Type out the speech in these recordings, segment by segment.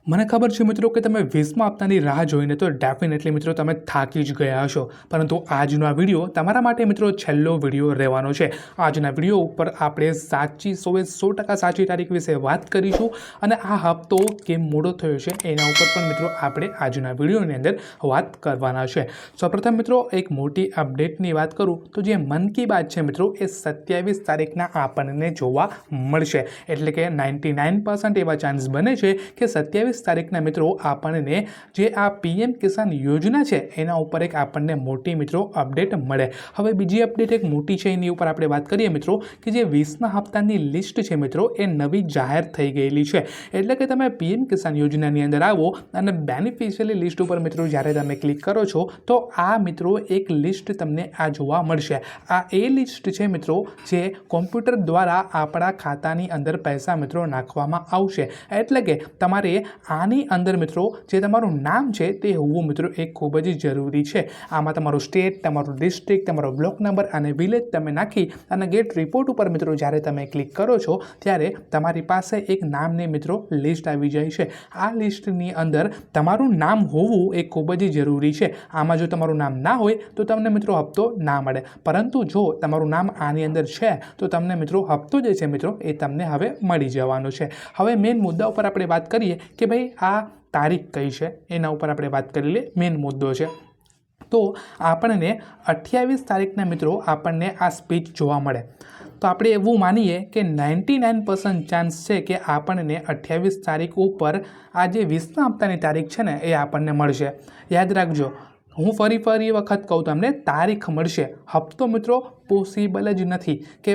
મને ખબર છે મિત્રો કે તમે 20મા હપ્તાની રાહ જોઈને તો ડેફિનેટલી મિત્રો તમે થાકી જ ગયા હશો, પરંતુ આજનો આ વિડીયો તમારા માટે મિત્રો છેલ્લો વિડીયો રહેવાનો છે। આજના વિડીયો ઉપર આપણે સાચી 100% સાચી તારીખ વિશે વાત કરીશું અને આ હપ્તો કેમ મોડો થયો છે એના ઉપર પણ મિત્રો આપણે આજના વિડીયોની અંદર વાત કરવાના છે। સૌપ્રથમ મિત્રો એક મોટી અપડેટની વાત કરું તો જે મન કી બાત છે મિત્રો એ 27 તારીખના આપણને જોવા મળશે, એટલે કે 99% એવા ચાન્સ બને છે કે 27 તારીખના મિત્રો આપણને જે આ પીએમ કિસાન યોજના છે એના ઉપર એક આપણને મોટી મિત્રો અપડેટ મળે। હવે બીજી અપડેટ એક મોટી છે એની ઉપર આપણે વાત કરીએ મિત્રો કે જે 20મા હપ્તાની લિસ્ટ છે મિત્રો એ નવી જાહેર થઈ ગયેલી છે, એટલે કે તમે પીએમ કિસાન યોજનાની અંદર આવો અને બેનિફિશિયરી લિસ્ટ ઉપર મિત્રો જ્યારે તમે ક્લિક કરો છો તો આ મિત્રો એક લિસ્ટ તમને આ જોવા મળશે। આ એ લિસ્ટ છે મિત્રો જે કોમ્પ્યુટર દ્વારા આપણા ખાતાની અંદર પૈસા મિત્રો નાખવામાં આવશે, એટલે કે તમારે આની અંદર મિત્રો જે તમારું નામ છે તે હોવું મિત્રો એ ખૂબ જ જરૂરી છે। આમાં તમારું સ્ટેટ, તમારું ડિસ્ટ્રિક્ટ, તમારો બ્લોક નંબર અને વિલેજ તમે નાખી અને ગેટ રિપોર્ટ ઉપર મિત્રો જ્યારે તમે ક્લિક કરો છો ત્યારે તમારી પાસે એક નામની મિત્રો લિસ્ટ આવી જાય છે। આ લિસ્ટની અંદર તમારું નામ હોવું એ ખૂબ જ જરૂરી છે। આમાં જો તમારું નામ ના હોય તો તમને મિત્રો હપ્તો ના મળે, પરંતુ જો તમારું નામ આની અંદર છે તો તમને મિત્રો હપ્તો જે છે મિત્રો એ તમને હવે મળી જવાનો છે। હવે મેઇન મુદ્દા ઉપર આપણે વાત કરીએ કે ભાઈ આ તારીખ કઈ છે એના ઉપર આપણે વાત કરી લઈએ। મેઇન મુદ્દો છે તો આપણને 28 તારીખના મિત્રો આપણને આ સ્પીચ જોવા મળે, તો આપણે એવું માનીએ કે 99% ચાન્સ છે કે આપણને 28 તારીખ ઉપર આ જે 20મા હપ્તાની તારીખ છે ને એ આપણને મળશે। યાદ રાખજો, હું ફરી વખત કહું તમને, તારીખ મળશે, હપ્તો મિત્રો પોસિબલ જ નથી કે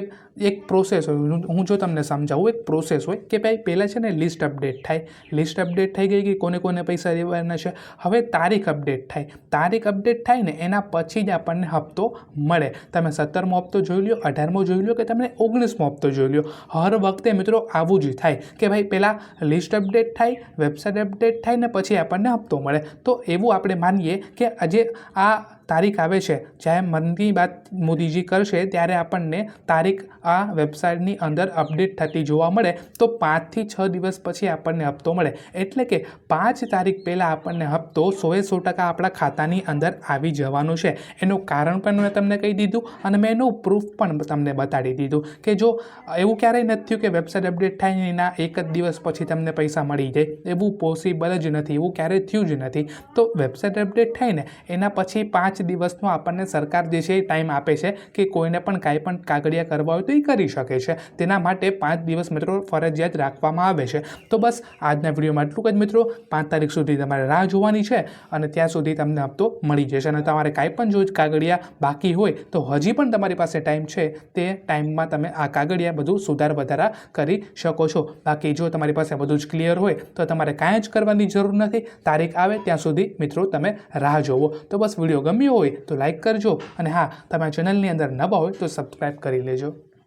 એક પ્રોસેસ હોય। હું જો તમને સમજાવું, એક પ્રોસેસ હોય કે ભાઈ પહેલાં છે ને લિસ્ટ અપડેટ થાય, લિસ્ટ અપડેટ થઈ ગઈ કે કોને પૈસા દેવાના છે, હવે તારીખ અપડેટ થાય, તારીખ અપડેટ થાય ને એના પછી જ આપણને હપ્તો મળે। તમે 17મો હપ્તો જોઈ લો, 18મો જોઈ લો કે તમે 19મો હપ્તો જોઈ લો, હર વખતે મિત્રો આવું જ થાય કે ભાઈ પહેલાં લિસ્ટ અપડેટ થાય, વેબસાઇટ અપડેટ થાય ને પછી આપણને હપ્તો મળે। તો એવું આપણે માનીએ કે આજે આ તારીખ આવે છે, જ્યારે મનની વાત મોદીજી કરશે ત્યારે આપણને તારીખ આ વેબસાઇટની અંદર અપડેટ થતી જોવા મળે, તો 5 થી 6 દિવસ પછી આપણને હપ્તો મળે, એટલે કે 5 તારીખ પહેલાં આપણને હપ્તો 100% આપણા ખાતાની અંદર આવી જવાનું છે। એનું કારણ પણ મેં તમને કહી દીધું અને મેં એનું પ્રૂફ પણ તમને બતાડી દીધું કે જો એવું ક્યારેય નથી થયું કે વેબસાઇટ અપડેટ થાય ને એના એક જ દિવસ પછી તમને પૈસા મળી જાય, એવું પોસિબલ જ નથી, એવું ક્યારેય થયું જ નથી। તો વેબસાઇટ અપડેટ થાય ને એના પછી 5 દિવસનો આપણને સરકાર જે છે એ ટાઈમ આપે છે કે કોઈને પણ કાંઈ પણ કાગળિયા કરવા હોય તો એ કરી શકે છે, તેના માટે 5 દિવસ મિત્રો ફરજિયાત રાખવામાં આવે છે। તો બસ આજના વિડીયોમાં એટલું જ મિત્રો, 5 તારીખ સુધી તમારે રાહ જોવાની છે અને ત્યાં સુધી તમને હપ્તો મળી જશે। અને તમારે કાંઈ પણ જો કાગળિયા બાકી હોય તો હજી પણ તમારી પાસે ટાઈમ છે, તે ટાઈમમાં તમે આ કાગળિયા બધું સુધાર વધારા કરી શકો છો। બાકી જો તમારી પાસે બધું જ ક્લિયર હોય તો તમારે કાંઈ જ કરવાની જરૂર નથી, તારીખ આવે ત્યાં સુધી મિત્રો તમે રાહ જોવો। તો બસ વિડીયો ગમ્યો હોય તો લાઈક કરજો અને હા, તમે ચેનલની અંદર નવા હોય તો સબસ્ક્રાઈબ કરી લેજો।